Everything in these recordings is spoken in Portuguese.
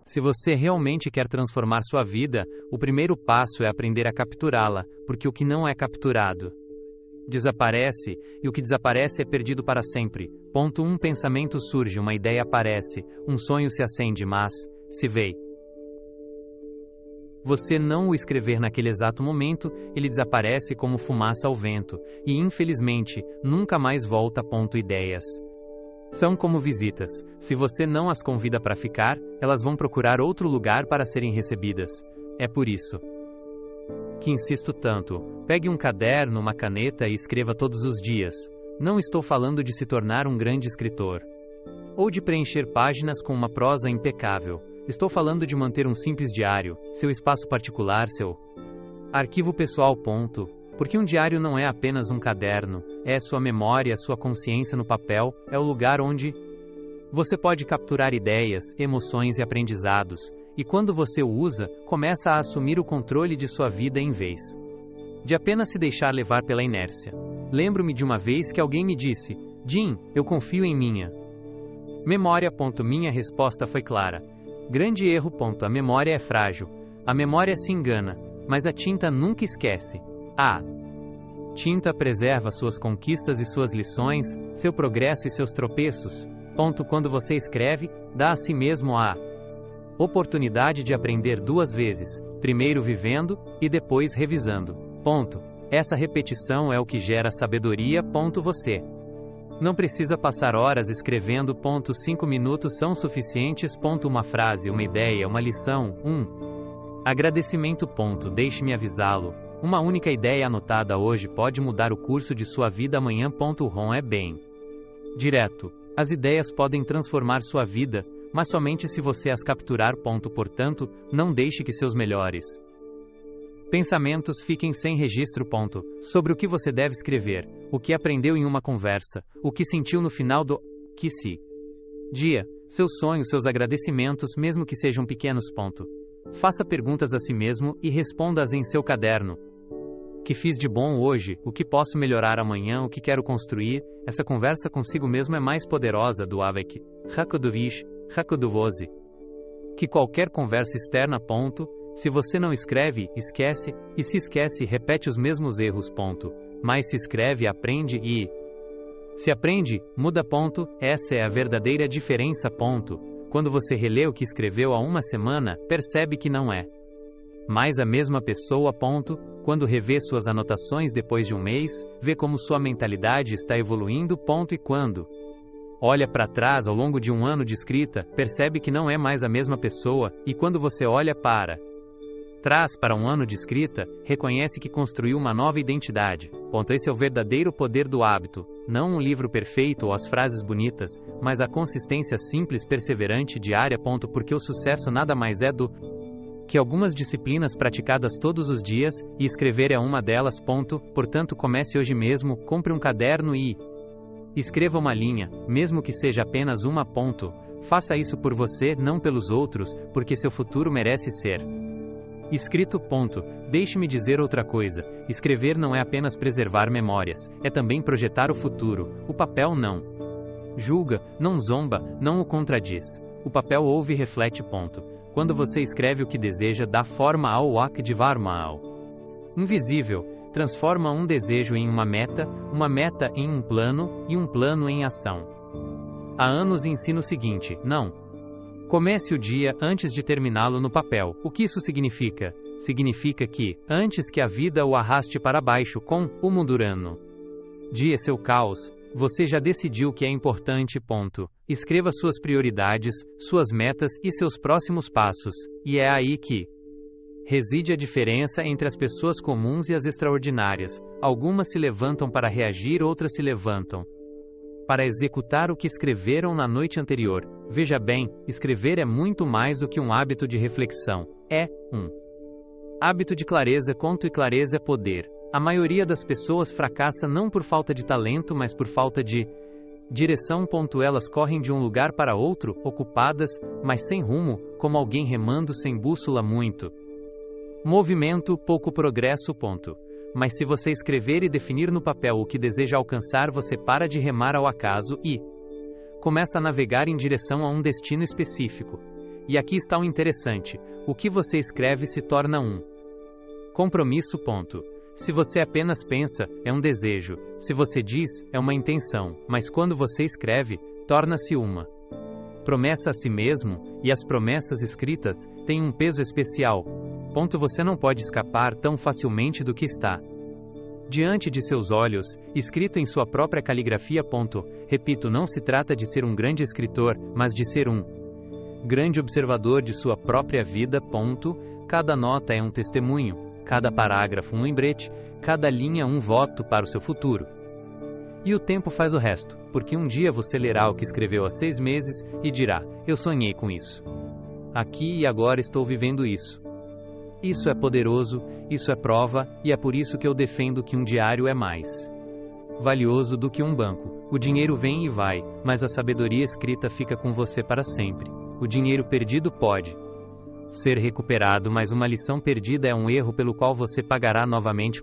Se você realmente quer transformar sua vida, o primeiro passo é aprender a capturá-la, porque o que não é capturado desaparece, e o que desaparece é perdido para sempre. Ponto 1. Pensamento surge, uma ideia aparece, um sonho se acende, mas, se você não o escrever naquele exato momento, ele desaparece como fumaça ao vento, e infelizmente, nunca mais volta. Ideias são como visitas. Se você não as convida para ficar, elas vão procurar outro lugar para serem recebidas. É por isso que insisto tanto. Pegue um caderno, uma caneta e escreva todos os dias. Não estou falando de se tornar um grande escritor ou de preencher páginas com uma prosa impecável. Estou falando de manter um simples diário, seu espaço particular, seu arquivo pessoal. Porque um diário não é apenas um caderno, é sua memória, sua consciência no papel, é o lugar onde você pode capturar ideias, emoções e aprendizados. E quando você o usa, começa a assumir o controle de sua vida em vez de apenas se deixar levar pela inércia. Lembro-me de uma vez que alguém me disse: Jim, eu confio em minha memória. Minha resposta foi clara: grande erro. A memória é frágil. A memória se engana, mas a tinta nunca esquece. A tinta preserva suas conquistas e suas lições, seu progresso e seus tropeços. Quando você escreve, dá a si mesmo a oportunidade de aprender duas vezes, primeiro vivendo e depois revisando. Essa repetição é o que gera sabedoria. Você não precisa passar horas escrevendo. 5 minutos são suficientes. Uma frase, uma ideia, uma lição, agradecimento. Deixe-me avisá-lo. Uma única ideia anotada hoje pode mudar o curso de sua vida amanhã. Ron é bem direto. As ideias podem transformar sua vida, mas somente se você as capturar. Portanto, não deixe que seus melhores pensamentos fiquem sem registro. Sobre o que você deve escrever, o que aprendeu em uma conversa, o que sentiu no final do dia, seus sonhos, seus agradecimentos, mesmo que sejam pequenos. Faça perguntas a si mesmo e responda-as em seu caderno. O que fiz de bom hoje? O que posso melhorar amanhã? O que quero construir? Essa conversa consigo mesmo é mais poderosa do avec que qualquer conversa externa. Se você não escreve, esquece, e se esquece, repete os mesmos erros. Mas se escreve, aprende e se aprende, muda. Essa é a verdadeira diferença. Quando você relê o que escreveu há uma semana, percebe que não é mais a mesma pessoa. Quando revê suas anotações depois de um mês, vê como sua mentalidade está evoluindo. E quando olha para trás ao longo de um ano de escrita, percebe que não é mais a mesma pessoa. E quando você olha para trás para um ano de escrita, reconhece que construiu uma nova identidade. Esse é o verdadeiro poder do hábito. Não um livro perfeito ou as frases bonitas, mas a consistência simples, perseverante, diária. Porque o sucesso nada mais é do que algumas disciplinas praticadas todos os dias, e escrever é uma delas. Portanto, comece hoje mesmo, compre um caderno e escreva uma linha, mesmo que seja apenas uma. Faça isso por você, não pelos outros, porque seu futuro merece ser escrito. Deixe-me dizer outra coisa: escrever não é apenas preservar memórias, é também projetar o futuro. O papel não julga, não zomba, não o contradiz. O papel ouve e reflete. Quando você escreve o que deseja, dá forma ao Akdivarma ao invisível, transforma um desejo em uma meta em um plano, e um plano em ação. Há anos ensino o seguinte: não comece o dia antes de terminá-lo no papel. O que isso significa? Significa que, antes que a vida o arraste para baixo com o mundurano dia seu caos, você já decidiu o que é importante. Escreva suas prioridades, suas metas e seus próximos passos, e é aí que reside a diferença entre as pessoas comuns e as extraordinárias. Algumas se levantam para reagir, outras se levantam para executar o que escreveram na noite anterior. Veja bem, escrever é muito mais do que um hábito de reflexão. É um hábito de clareza. E clareza é poder. A maioria das pessoas fracassa não por falta de talento, mas por falta de direção. Elas correm de um lugar para outro, ocupadas, mas sem rumo, como alguém remando sem bússola. Muito movimento, pouco progresso. Mas se você escrever e definir no papel o que deseja alcançar, você para de remar ao acaso e começa a navegar em direção a um destino específico. E aqui está o interessante: o que você escreve se torna um compromisso. Se você apenas pensa, é um desejo. Se você diz, é uma intenção. Mas quando você escreve, torna-se uma promessa a si mesmo, e as promessas escritas têm um peso especial. Você não pode escapar tão facilmente do que está diante de seus olhos, escrito em sua própria caligrafia. Repito, não se trata de ser um grande escritor, mas de ser um grande observador de sua própria vida. Cada nota é um testemunho, cada parágrafo um lembrete, cada linha um voto para o seu futuro. E o tempo faz o resto, porque um dia você lerá o que escreveu há 6 meses e dirá: eu sonhei com isso. Aqui e agora estou vivendo isso. Isso é poderoso, isso é prova, e é por isso que eu defendo que um diário é mais valioso do que um banco. O dinheiro vem e vai, mas a sabedoria escrita fica com você para sempre. O dinheiro perdido pode ser recuperado, mas uma lição perdida é um erro pelo qual você pagará novamente.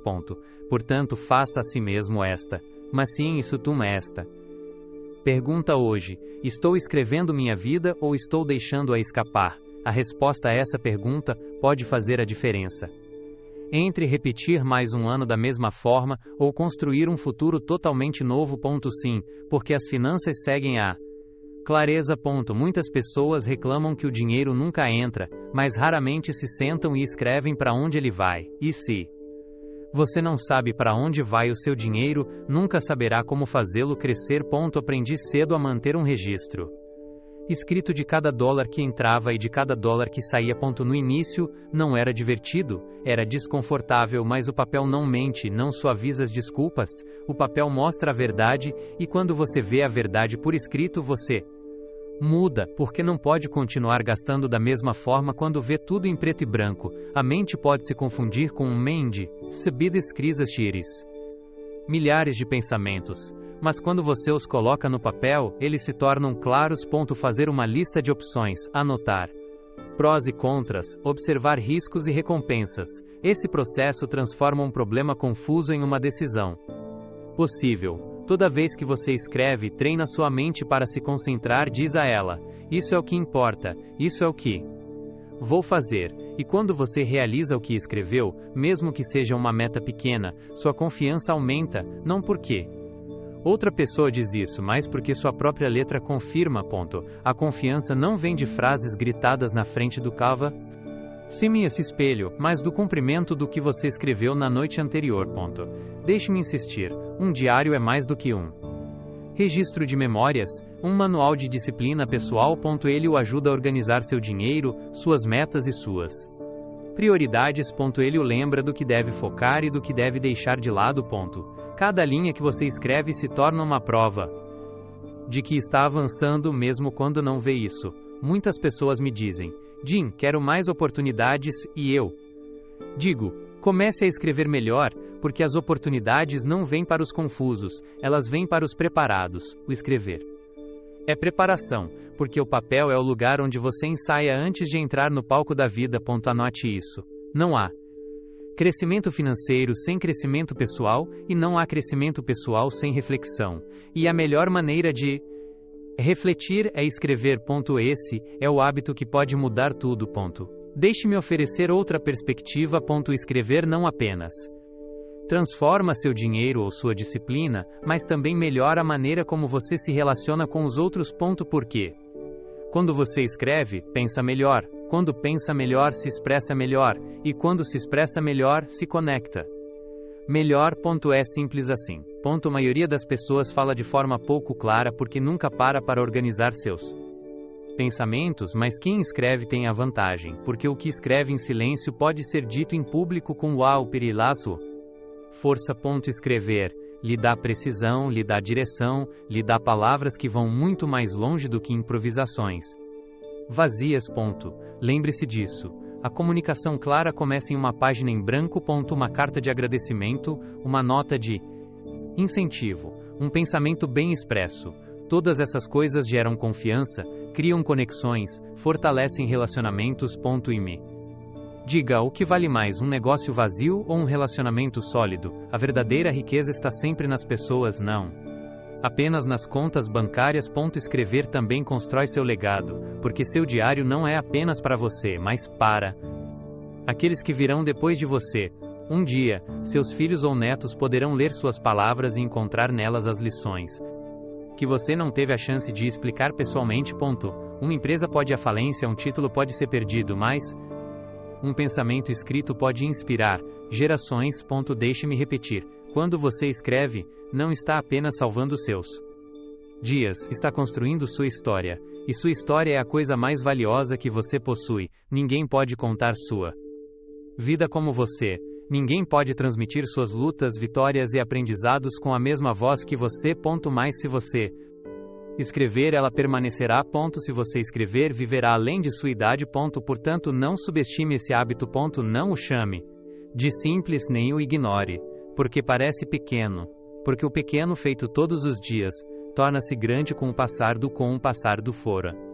Portanto, faça a si mesmo esta. Mas sim, isso esta. Pergunta hoje: estou escrevendo minha vida ou estou deixando-a escapar? A resposta a essa pergunta pode fazer a diferença entre repetir mais um ano da mesma forma ou construir um futuro totalmente novo. Sim, porque as finanças seguem a clareza. Muitas pessoas reclamam que o dinheiro nunca entra, mas raramente se sentam e escrevem para onde ele vai. E se você não sabe para onde vai o seu dinheiro, nunca saberá como fazê-lo crescer. Aprendi cedo a manter um registro escrito de cada dólar que entrava e de cada dólar que saía. No início, não era divertido, era desconfortável, mas o papel não mente, não suaviza as desculpas, o papel mostra a verdade, e quando você vê a verdade por escrito, você muda, porque não pode continuar gastando da mesma forma quando vê tudo em preto e branco. A mente pode se confundir com um mente, sabidas crisas tires. Milhares de pensamentos. Mas quando você os coloca no papel, eles se tornam claros. Fazer uma lista de opções, anotar prós e contras, observar riscos e recompensas. Esse processo transforma um problema confuso em uma decisão possível. Toda vez que você escreve, treina sua mente para se concentrar. Diz a ela: isso é o que importa, isso é o que vou fazer. E quando você realiza o que escreveu, mesmo que seja uma meta pequena, sua confiança aumenta, não porque outra pessoa diz isso, mas porque sua própria letra confirma. A confiança não vem de frases gritadas na frente do cava. Sim, esse espelho, mas do cumprimento do que você escreveu na noite anterior. Deixe-me insistir, um diário é mais do que um registro de memórias, um manual de disciplina pessoal. Ele o ajuda a organizar seu dinheiro, suas metas e suas prioridades. Ele o lembra do que deve focar e do que deve deixar de lado. Cada linha que você escreve se torna uma prova de que está avançando mesmo quando não vê isso. Muitas pessoas me dizem: Jim, quero mais oportunidades, e eu digo: comece a escrever melhor, porque as oportunidades não vêm para os confusos, elas vêm para os preparados. O escrever é preparação, porque o papel é o lugar onde você ensaia antes de entrar no palco da vida. Anote isso. Não há crescimento financeiro sem crescimento pessoal, e não há crescimento pessoal sem reflexão. E a melhor maneira de refletir é escrever. Esse é o hábito que pode mudar tudo. Deixe-me oferecer outra perspectiva. Escrever não apenas transforma seu dinheiro ou sua disciplina, mas também melhora a maneira como você se relaciona com os outros. Porque quando você escreve, pensa melhor. Quando pensa melhor, se expressa melhor. E quando se expressa melhor, se conecta melhor. É simples assim. A maioria das pessoas fala de forma pouco clara porque nunca para organizar seus pensamentos, mas quem escreve tem a vantagem, porque o que escreve em silêncio pode ser dito em público com uau, perilaço, força. Escrever lhe dá precisão, lhe dá direção, lhe dá palavras que vão muito mais longe do que improvisações vazias. Lembre-se disso. A comunicação clara começa em uma página em branco. Uma carta de agradecimento, uma nota de incentivo, um pensamento bem expresso. Todas essas coisas geram confiança, criam conexões, fortalecem relacionamentos. E me diga, o que vale mais, um negócio vazio ou um relacionamento sólido? A verdadeira riqueza está sempre nas pessoas, não apenas nas contas bancárias. Escrever também constrói seu legado, porque seu diário não é apenas para você, mas para aqueles que virão depois de você. Um dia, seus filhos ou netos poderão ler suas palavras e encontrar nelas as lições que você não teve a chance de explicar pessoalmente. Uma empresa pode ir à falência, um título pode ser perdido, mas um pensamento escrito pode inspirar gerações. Deixe-me repetir: quando você escreve, não está apenas salvando seus dias, está construindo sua história. E sua história é a coisa mais valiosa que você possui. Ninguém pode contar sua vida como você. Ninguém pode transmitir suas lutas, vitórias e aprendizados com a mesma voz que você. Mas se você escrever, ela permanecerá. Se você escrever, viverá além de sua idade. Portanto, não subestime esse hábito. Não o chame de simples nem o ignore, porque parece pequeno. Porque o pequeno feito todos os dias torna-se grande com o passar do fora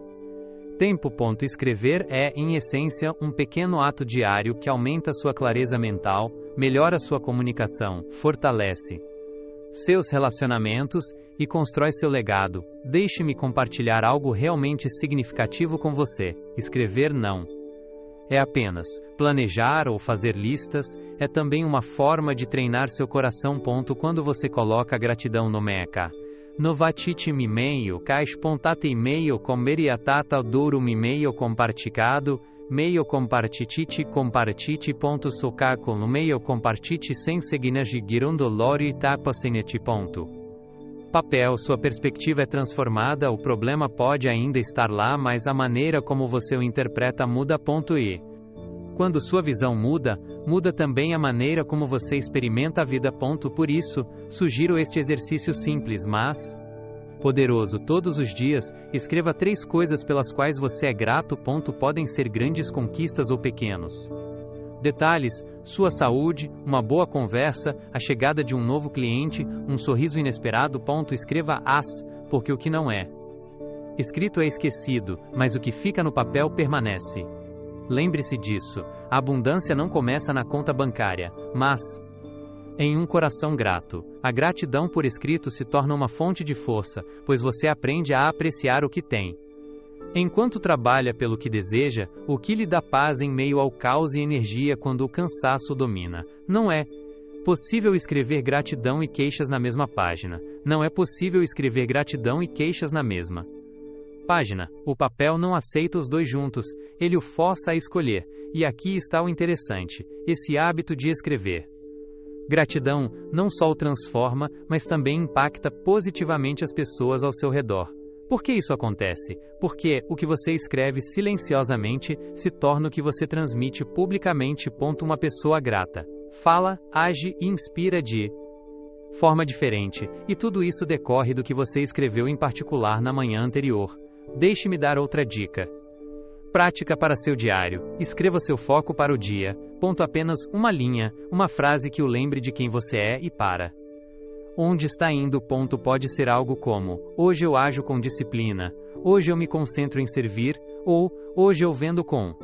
tempo. Escrever é, em essência, um pequeno ato diário que aumenta sua clareza mental, melhora sua comunicação, fortalece seus relacionamentos e constrói seu legado. Deixe-me compartilhar algo realmente significativo com você. Escrever não é apenas planejar ou fazer listas, é também uma forma de treinar seu coração. Quando você coloca a gratidão no meca Novatite meio caixa pontate meio comeriatata duro meio comparticado meio compartitite compartite. Socaco no meio compartite sem seguinagi girondolori tapa senete. Papel. Sua perspectiva é transformada. O problema pode ainda estar lá, mas a maneira como você o interpreta muda. E quando sua visão muda, muda também a maneira como você experimenta a vida. Por isso, sugiro este exercício simples, mas poderoso. Todos os dias, escreva 3 coisas pelas quais você é grato. Podem ser grandes conquistas ou pequenos detalhes: sua saúde, uma boa conversa, a chegada de um novo cliente, um sorriso inesperado. Escreva porque o que não é escrito é esquecido, mas o que fica no papel permanece. Lembre-se disso: a abundância não começa na conta bancária, mas em um coração grato. A gratidão por escrito se torna uma fonte de força, pois você aprende a apreciar o que tem. Enquanto trabalha pelo que deseja, o que lhe dá paz em meio ao caos e energia quando o cansaço domina. Não é possível escrever gratidão e queixas na mesma página. Não é possível escrever gratidão e queixas na mesma página. O papel não aceita os dois juntos, ele o força a escolher. E aqui está o interessante: esse hábito de escrever gratidão não só o transforma, mas também impacta positivamente as pessoas ao seu redor. Por que isso acontece? Porque o que você escreve silenciosamente se torna o que você transmite publicamente. Uma pessoa grata fala, age e inspira de forma diferente, e tudo isso decorre do que você escreveu em particular na manhã anterior. Deixe-me dar outra dica prática para seu diário. Escreva seu foco para o dia. Apenas uma linha, uma frase que o lembre de quem você é e para onde está indo. Pode ser algo como: hoje eu ajo com disciplina, hoje eu me concentro em servir, ou hoje eu vendo com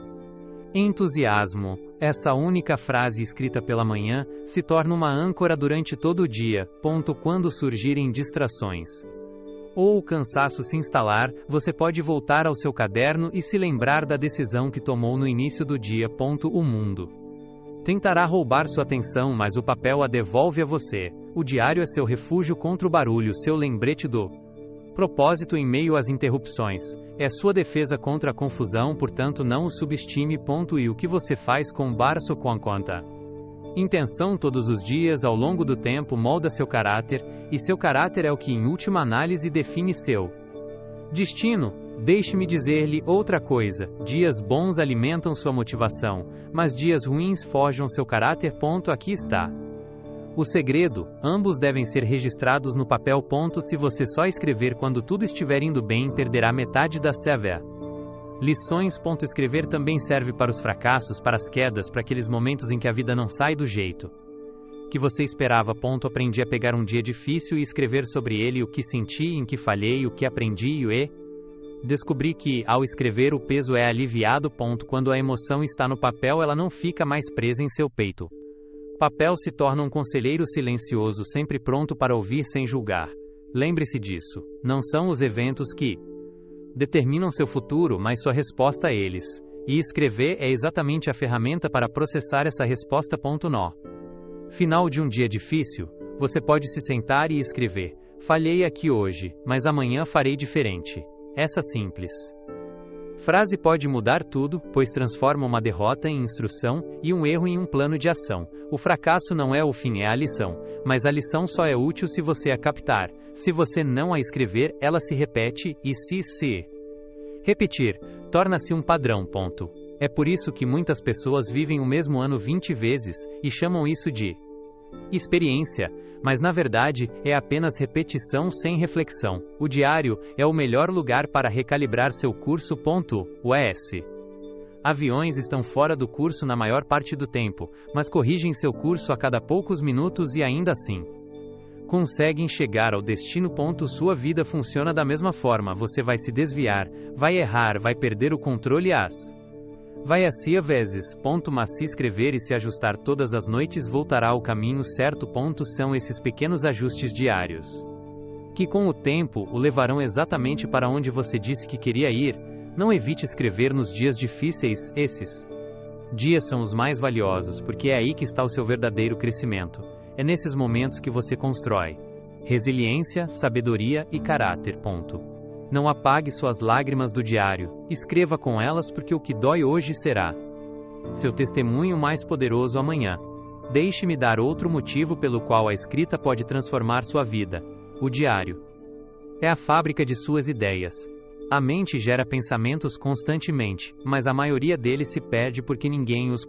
entusiasmo. Essa única frase escrita pela manhã se torna uma âncora durante todo o dia. Quando surgirem distrações ou o cansaço se instalar, você pode voltar ao seu caderno e se lembrar da decisão que tomou no início do dia. O mundo tentará roubar sua atenção, mas o papel a devolve a você. O diário é seu refúgio contra o barulho, seu lembrete do propósito em meio às interrupções. É sua defesa contra a confusão, portanto não o subestime. E o que você faz com o barço com a conta intenção todos os dias ao longo do tempo molda seu caráter, e seu caráter é o que em última análise define seu destino. Deixe-me dizer-lhe outra coisa: dias bons alimentam sua motivação, mas dias ruins forjam seu caráter. Aqui está o segredo: ambos devem ser registrados no papel. Se você só escrever quando tudo estiver indo bem, perderá metade da seva. Lições. Escrever também serve para os fracassos, para as quedas, para aqueles momentos em que a vida não sai do jeito que você esperava. Aprendi a pegar um dia difícil e escrever sobre ele o que senti, em que falhei, o que aprendi e descobri que, ao escrever, o peso é aliviado. Quando a emoção está no papel, ela não fica mais presa em seu peito. Papel se torna um conselheiro silencioso, sempre pronto para ouvir sem julgar. Lembre-se disso. Não são os eventos que determinam seu futuro, mas sua resposta a eles. E escrever é exatamente a ferramenta para processar essa resposta. Nó. Final de um dia difícil, você pode se sentar e escrever: falhei aqui hoje, mas amanhã farei diferente. Essa simples frase pode mudar tudo, pois transforma uma derrota em instrução e um erro em um plano de ação. O fracasso não é o fim, é a lição, mas a lição só é útil se você a captar. Se você não a escrever, ela se repete, e se repetir, torna-se um padrão. É por isso que muitas pessoas vivem o mesmo ano 20 vezes, e chamam isso de experiência, mas na verdade é apenas repetição sem reflexão. O diário é o melhor lugar para recalibrar seu curso. Os aviões estão fora do curso na maior parte do tempo, mas corrigem seu curso a cada poucos minutos e ainda assim conseguem chegar ao destino. Sua vida funciona da mesma forma. Você vai se desviar, vai errar, vai perder o controle vai assim a vezes. Mas se escrever e se ajustar todas as noites, voltará ao caminho certo. São esses pequenos ajustes diários que com o tempo o levarão exatamente para onde você disse que queria ir. Não evite escrever nos dias difíceis. Esses dias são os mais valiosos, porque é aí que está o seu verdadeiro crescimento. É nesses momentos que você constrói resiliência, sabedoria e caráter. Não apague suas lágrimas do diário. Escreva com elas, porque o que dói hoje será seu testemunho mais poderoso amanhã. Deixe-me dar outro motivo pelo qual a escrita pode transformar sua vida. O diário é a fábrica de suas ideias. A mente gera pensamentos constantemente, mas a maioria deles se perde porque ninguém os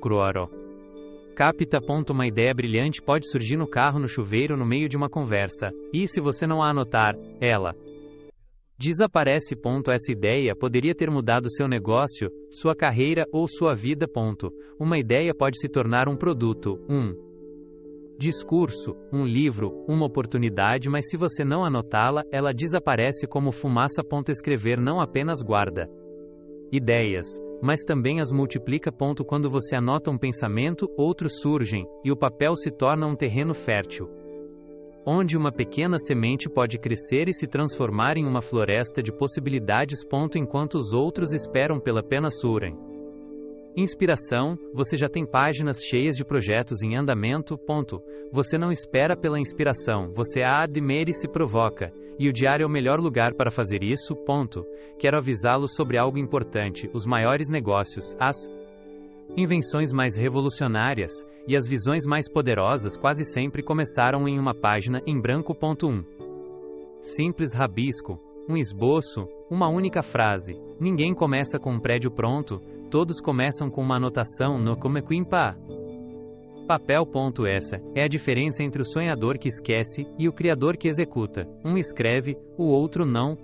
capta. Uma ideia brilhante pode surgir no carro, no chuveiro, no meio de uma conversa, e se você não a anotar, ela desaparece. Essa ideia poderia ter mudado seu negócio, sua carreira ou sua vida. Uma ideia pode se tornar um produto, um discurso, um livro, uma oportunidade, mas se você não anotá-la, ela desaparece como fumaça. Escrever não apenas guarda ideias, mas também as multiplica. Quando você anota um pensamento, outros surgem, e o papel se torna um terreno fértil, onde uma pequena semente pode crescer e se transformar em uma floresta de possibilidades. Enquanto os outros esperam pela pena surem. Inspiração, você já tem páginas cheias de projetos em andamento. Você não espera pela inspiração, você a admira e se provoca, e o diário é o melhor lugar para fazer isso. Quero avisá-lo sobre algo importante: os maiores negócios, as invenções mais revolucionárias e as visões mais poderosas quase sempre começaram em uma página em branco. Um simples rabisco, um esboço, uma única frase. Ninguém começa com um prédio pronto, todos começam com uma anotação no papel. Essa é a diferença entre o sonhador que esquece e o criador que executa. Um escreve, o outro não.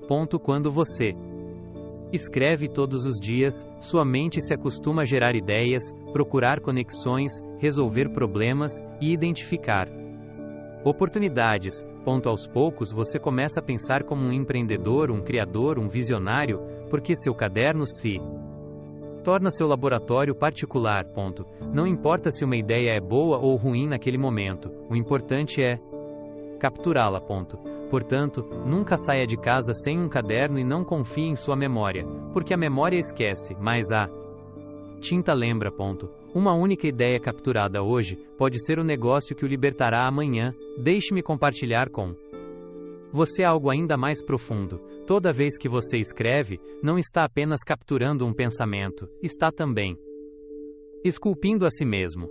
Quando você escreve todos os dias, sua mente se acostuma a gerar ideias, procurar conexões, resolver problemas e identificar oportunidades. Aos poucos você começa a pensar como um empreendedor, um criador, um visionário, porque seu caderno se torna seu laboratório particular. Não importa se uma ideia é boa ou ruim naquele momento, o importante é capturá-la. Portanto, nunca saia de casa sem um caderno e não confie em sua memória, porque a memória esquece, mas a tinta lembra. Uma única ideia capturada hoje pode ser o negócio que o libertará amanhã. Deixe-me compartilhar com você algo ainda mais profundo. Toda vez que você escreve, não está apenas capturando um pensamento, está também esculpindo a si mesmo.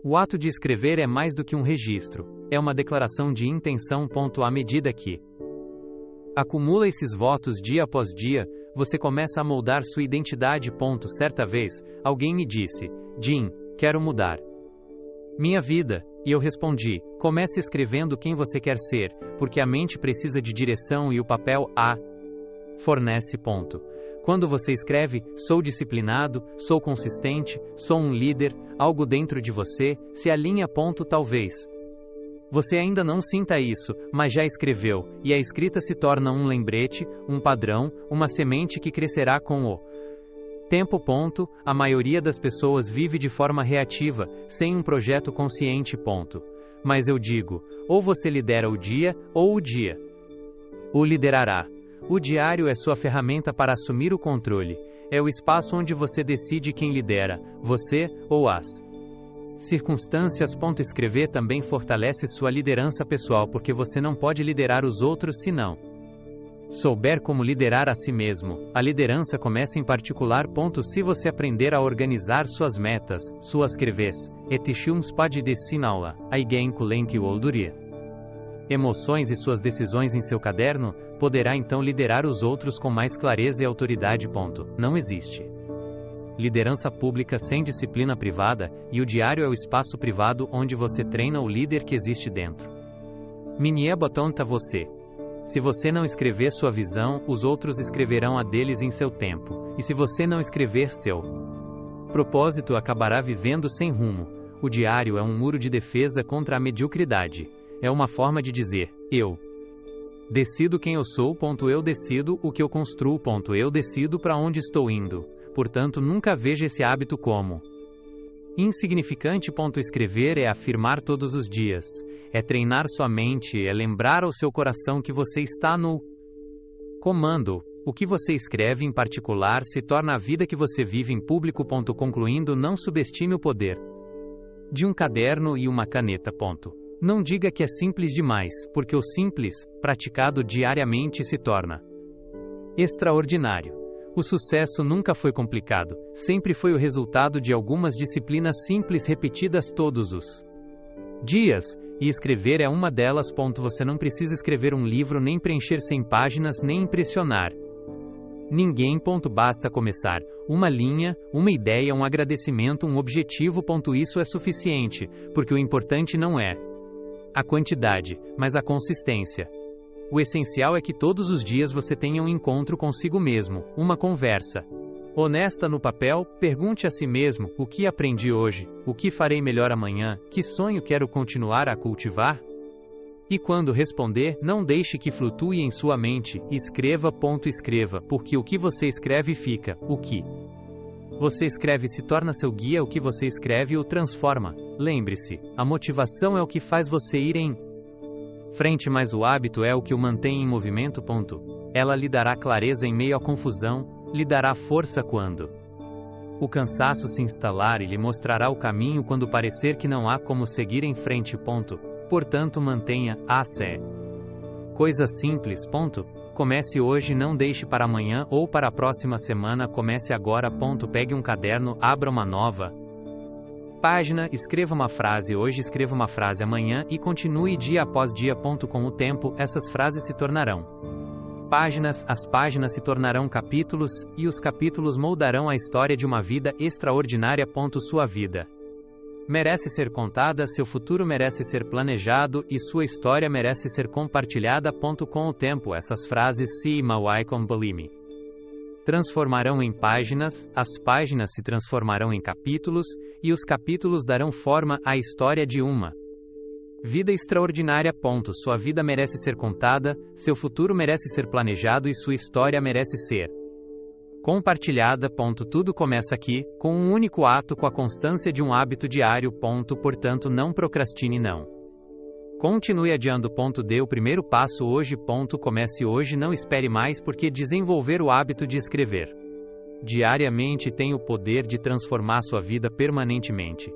O ato de escrever é mais do que um registro, é uma declaração de intenção. À medida que acumula esses votos dia após dia, você começa a moldar sua identidade. Certa vez, alguém me disse: Jim, quero mudar minha vida. E eu respondi: comece escrevendo quem você quer ser, porque a mente precisa de direção e o papel a fornece. Quando você escreve, sou disciplinado, sou consistente, sou um líder, algo dentro de você se alinha. Talvez você ainda não sinta isso, mas já escreveu, e a escrita se torna um lembrete, um padrão, uma semente que crescerá com o tempo. A maioria das pessoas vive de forma reativa, sem um projeto consciente. Mas eu digo, ou você lidera o dia, ou o dia o liderará. O diário é sua ferramenta para assumir o controle. É o espaço onde você decide quem lidera, você ou as circunstâncias. Escrever também fortalece sua liderança pessoal, porque você não pode liderar os outros se não souber como liderar a si mesmo. A liderança começa em particular. Se você aprender a organizar suas metas, suas escreves, etishums pode destinaula, aigen kulenki olduria. Emoções e suas decisões em seu caderno, poderá então liderar os outros com mais clareza e autoridade. Não existe liderança pública sem disciplina privada, e o diário é o espaço privado onde você treina o líder que existe dentro. Minie botonta você. Se você não escrever sua visão, os outros escreverão a deles em seu tempo, e se você não escrever seu propósito, acabará vivendo sem rumo. O diário é um muro de defesa contra a mediocridade. É uma forma de dizer, eu decido quem eu sou. Eu decido o que eu construo. Eu decido para onde estou indo. Portanto, nunca veja esse hábito como insignificante. Escrever é afirmar todos os dias. É treinar sua mente, é lembrar ao seu coração que você está no comando. O que você escreve em particular se torna a vida que você vive em público. Concluindo, não subestime o poder de um caderno e uma caneta. Não diga que é simples demais, porque o simples, praticado diariamente, se torna extraordinário. O sucesso nunca foi complicado, sempre foi o resultado de algumas disciplinas simples repetidas todos os dias, e escrever é uma delas. Você não precisa escrever um livro, nem preencher 100 páginas, nem impressionar ninguém. Basta começar. Uma linha, uma ideia, um agradecimento, um objetivo. Isso é suficiente, porque o importante não é a quantidade, mas a consistência. O essencial é que todos os dias você tenha um encontro consigo mesmo, uma conversa honesta no papel. Pergunte a si mesmo: o que aprendi hoje? O que farei melhor amanhã? Que sonho quero continuar a cultivar? E quando responder, não deixe que flutue em sua mente. Escreva. Escreva, porque o que você escreve fica. O que você escreve se torna seu guia. O que você escreve o transforma. Lembre-se, a motivação é o que faz você ir em frente, mas o hábito é o que o mantém em movimento. Ela lhe dará clareza em meio à confusão, lhe dará força quando o cansaço se instalar e lhe mostrará o caminho quando parecer que não há como seguir em frente. Portanto, mantenha a fé. Coisa simples. Comece hoje, não deixe para amanhã ou para a próxima semana. Comece agora. Pegue um caderno, abra uma nova página, escreva uma frase hoje, escreva uma frase amanhã e continue dia após dia. Com o tempo, essas frases se tornarão páginas, as páginas se tornarão capítulos, e os capítulos moldarão a história de uma vida extraordinária. Sua vida merece ser contada, seu futuro merece ser planejado e sua história merece ser compartilhada. Com o tempo, essas frases se transformarão em páginas, as páginas se transformarão em capítulos, e os capítulos darão forma à história de uma vida extraordinária. Sua vida merece ser contada, seu futuro merece ser planejado e sua história merece ser compartilhada. Tudo começa aqui, com um único ato, com a constância de um hábito diário. Portanto, não procrastine, não continue adiando. Dê o primeiro passo hoje. Comece hoje, não espere mais, porque desenvolver o hábito de escrever diariamente tem o poder de transformar sua vida permanentemente.